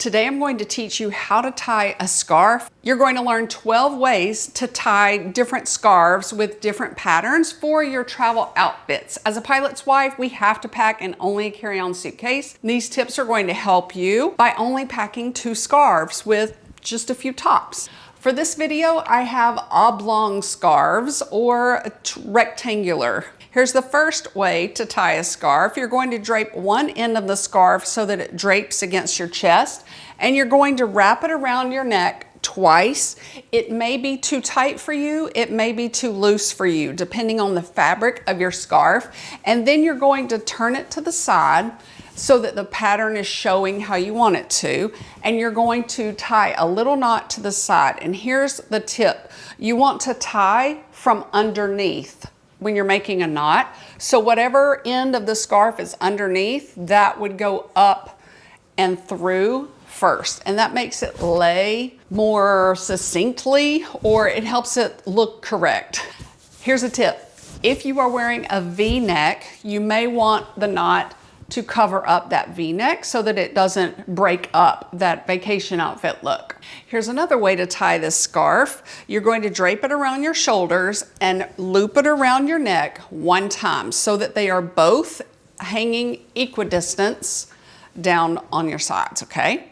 Today I'm going to teach you how to tie a scarf. You're going to learn 12 ways to tie different scarves with different patterns for your travel outfits. As a pilot's wife, we have to pack in only a carry-on suitcase. These tips are going to help you by only packing 2 scarves with just a few tops. For this video, I have oblong scarves or rectangular. Here's the first way to tie a scarf. You're going to drape one end of the scarf so that it drapes against your chest, and you're going to wrap it around your neck twice. It may be too tight for you, it may be too loose for you, depending on the fabric of your scarf. And then you're going to turn it to the side so that the pattern is showing how you want it to. And you're going to tie a little knot to the side. And here's the tip. You want to tie from underneath when you're making a knot. So whatever end of the scarf is underneath, that would go up and through first. And that makes it lay more succinctly, or it helps it look correct. Here's a tip. If you are wearing a V-neck, you may want the knot to cover up that V-neck so that it doesn't break up that vacation outfit look. Here's another way to tie this scarf. You're going to drape it around your shoulders and loop it around your neck one time so that they are both hanging equidistant down on your sides, okay?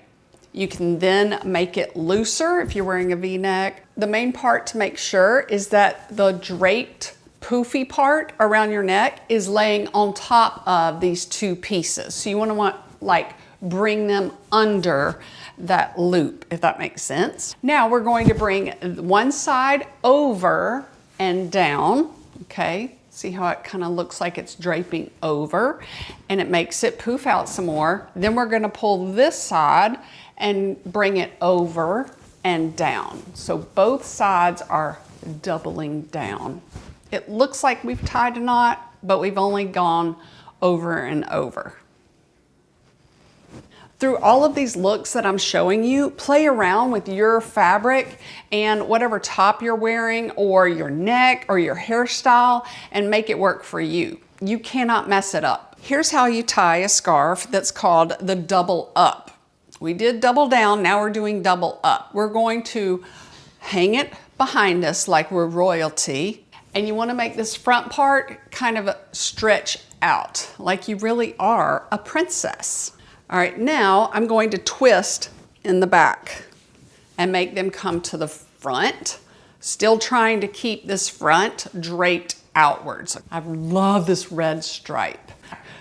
You can then make it looser if you're wearing a V-neck. The main part to make sure is that the draped poofy part around your neck is laying on top of these 2 pieces. So you want like bring them under that loop, if that makes sense. Now we're going to bring one side over and down, okay? See how it kind of looks like it's draping over, and it makes it poof out some more. Then we're gonna pull this side and bring it over and down. So both sides are doubling down. It looks like we've tied a knot, but we've only gone over and over. Through all of these looks that I'm showing you, play around with your fabric and whatever top you're wearing or your neck or your hairstyle and make it work for you. You cannot mess it up. Here's how you tie a scarf that's called the double up. We did double down, now we're doing double up. We're going to hang it behind us like we're royalty. And you want to make this front part kind of stretch out like you really are a princess. All right, now I'm going to twist in the back and make them come to the front, still trying to keep this front draped outwards. I love this red stripe.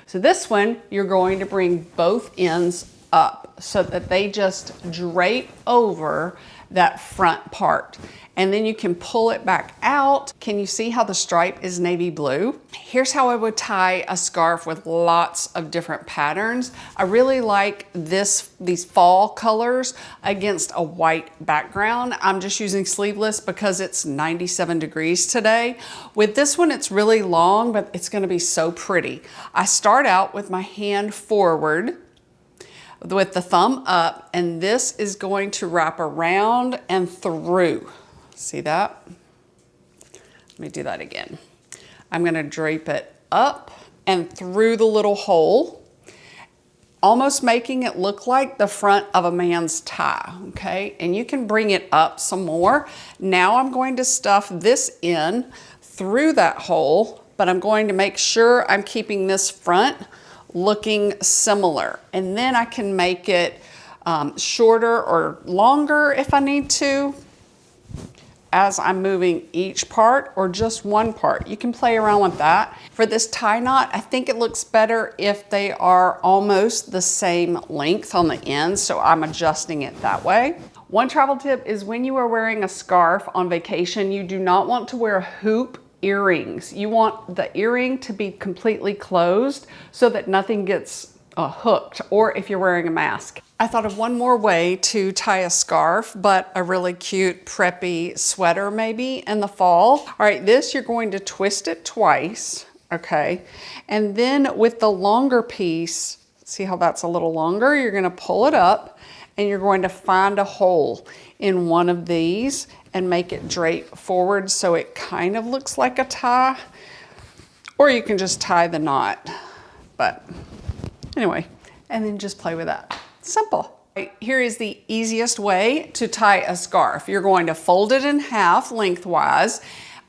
So this one, you're going to bring both ends up so that they just drape over that front part. And then you can pull it back out. Can you see how the stripe is navy blue? Here's how I would tie a scarf with lots of different patterns. I really like these fall colors against a white background. I'm just using sleeveless because it's 97 degrees today. With this one, it's really long, but it's gonna be so pretty. I start out with my hand forward with the thumb up, and this is going to wrap around and through. See that? Let me do that again. I'm gonna drape it up and through the little hole, almost making it look like the front of a man's tie, okay? And you can bring it up some more. Now I'm going to stuff this in through that hole, but I'm going to make sure I'm keeping this front looking similar. And then I can make it shorter or longer if I need to as I'm moving each part or just one part. You can play around with that. For this tie knot, I think it looks better if they are almost the same length on the ends, so I'm adjusting it that way. One travel tip is when you are wearing a scarf on vacation, you do not want to wear hoop earrings. You want the earring to be completely closed so that nothing gets hooked, or if you're wearing a mask. I thought of one more way to tie a scarf, but a really cute preppy sweater maybe in the fall. All right, this you're going to twist it twice, okay? And then with the longer piece, see how that's a little longer? You're gonna pull it up and you're going to find a hole in one of these and make it drape forward so it kind of looks like a tie, or you can just tie the knot. But anyway, and then just play with that. Simple. Here is the easiest way to tie a scarf. You're going to fold it in half lengthwise,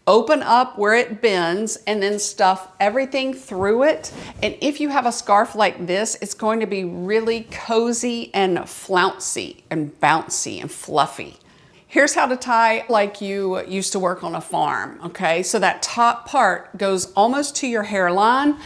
open up where it bends, and then stuff everything through it. And if you have a scarf like this, it's going to be really cozy and flouncy and bouncy and fluffy. Here's how to tie like you used to work on a farm, okay? So that top part goes almost to your hairline.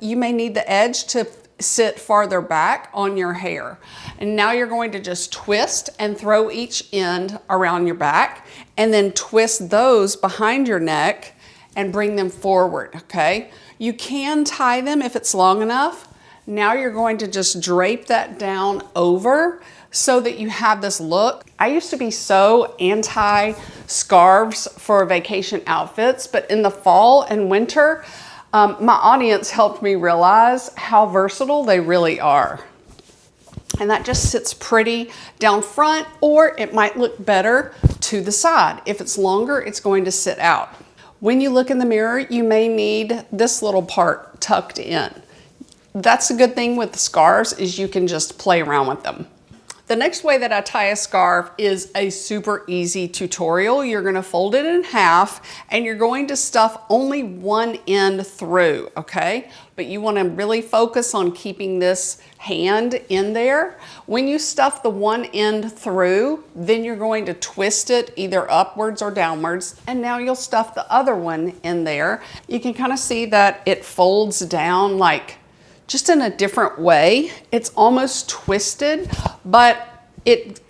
You may need the edge to sit farther back on your hair. And now you're going to just twist and throw each end around your back, and then twist those behind your neck and bring them forward, okay? You can tie them if it's long enough. Now you're going to just drape that down over so that you have this look. I used to be so anti scarves for vacation outfits, but in the fall and winter, my audience helped me realize how versatile they really are. And that just sits pretty down front, or it might look better to the side. If it's longer, it's going to sit out. When you look in the mirror, you may need this little part tucked in. That's a good thing with the scarves, is you can just play around with them. The next way that I tie a scarf is a super easy tutorial. You're gonna fold it in half, and you're going to stuff only one end through, okay? But you wanna really focus on keeping this hand in there. When you stuff the one end through, then you're going to twist it either upwards or downwards, and now you'll stuff the other one in there. You can kind of see that it folds down like just in a different way. It's almost twisted, but it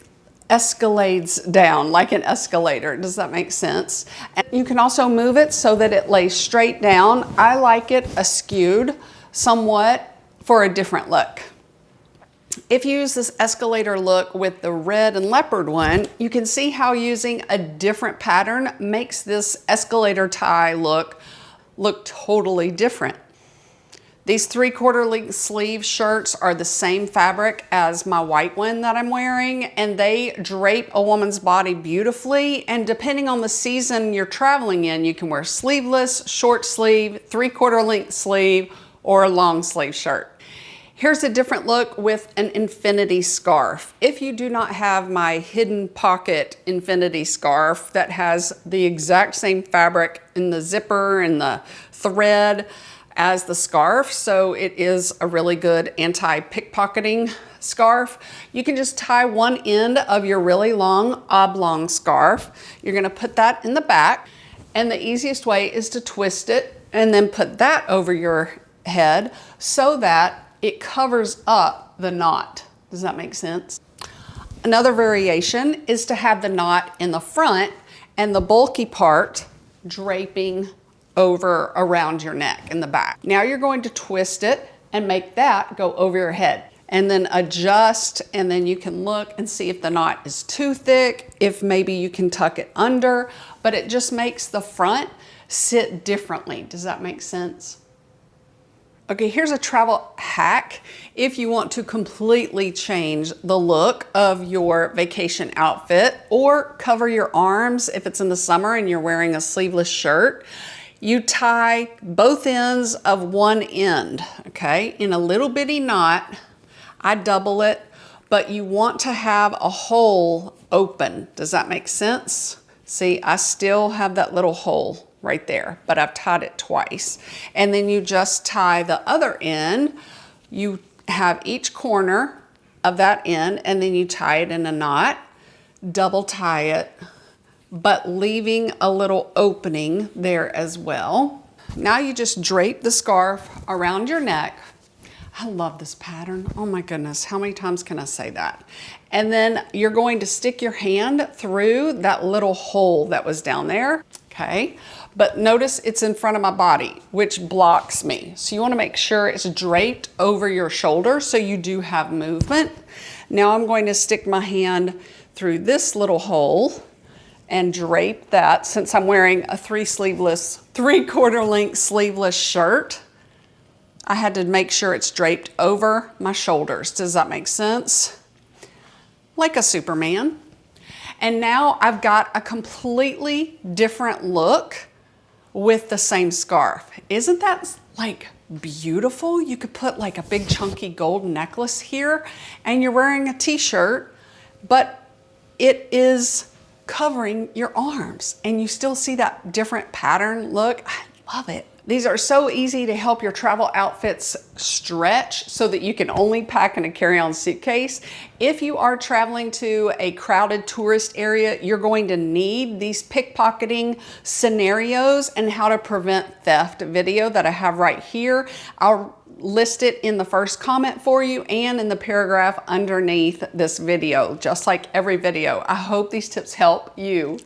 escalates down like an escalator. Does that make sense? And you can also move it so that it lays straight down. I like it askewed somewhat for a different look. If you use this escalator look with the red and leopard one, you can see how using a different pattern makes this escalator tie look totally different. These 3/4 length sleeve shirts are the same fabric as my white one that I'm wearing, and they drape a woman's body beautifully. And depending on the season you're traveling in, you can wear sleeveless, short sleeve, 3/4 length sleeve, or a long sleeve shirt. Here's a different look with an infinity scarf. If you do not have my hidden pocket infinity scarf that has the exact same fabric in the zipper and the thread as the scarf, so it is a really good anti-pickpocketing scarf, you can just tie one end of your really long oblong scarf. You're gonna put that in the back, and the easiest way is to twist it and then put that over your head so that it covers up the knot. Does that make sense? Another variation is to have the knot in the front and the bulky part draping over around your neck in the back. Now you're going to twist it and make that go over your head, and then adjust, and then you can look and see if the knot is too thick, if maybe you can tuck it under, but it just makes the front sit differently. Does that make sense? Okay, here's a travel hack if you want to completely change the look of your vacation outfit or cover your arms if it's in the summer and you're wearing a sleeveless shirt. You tie both ends of one end, okay, in a little bitty knot. I double it, but you want to have a hole open. Does that make sense? See, I still have that little hole right there, but I've tied it twice. And then you just tie the other end. You have each corner of that end, and then you tie it in a knot, double tie it, but leaving a little opening there as well. Now you just drape the scarf around your neck. I love this pattern. Oh my goodness, how many times can I say that? And then you're going to stick your hand through that little hole that was down there, okay? But notice it's in front of my body, which blocks me. So you wanna make sure it's draped over your shoulder so you do have movement. Now I'm going to stick my hand through this little hole and drape that. Since I'm wearing a 3/4 length sleeveless shirt, I had to make sure it's draped over my shoulders. Does that make sense? Like a Superman. And now I've got a completely different look with the same scarf. Isn't that like beautiful. You could put like a big chunky gold necklace here and you're wearing a t-shirt, but it is covering your arms and you still see that different pattern look. I love it. These are so easy to help your travel outfits stretch so that you can only pack in a carry-on suitcase. If you are traveling to a crowded tourist area, you're going to need these pickpocketing scenarios and how to prevent theft video that I have right here. I'll list it in the first comment for you and in the paragraph underneath this video, just like every video. I hope these tips help you.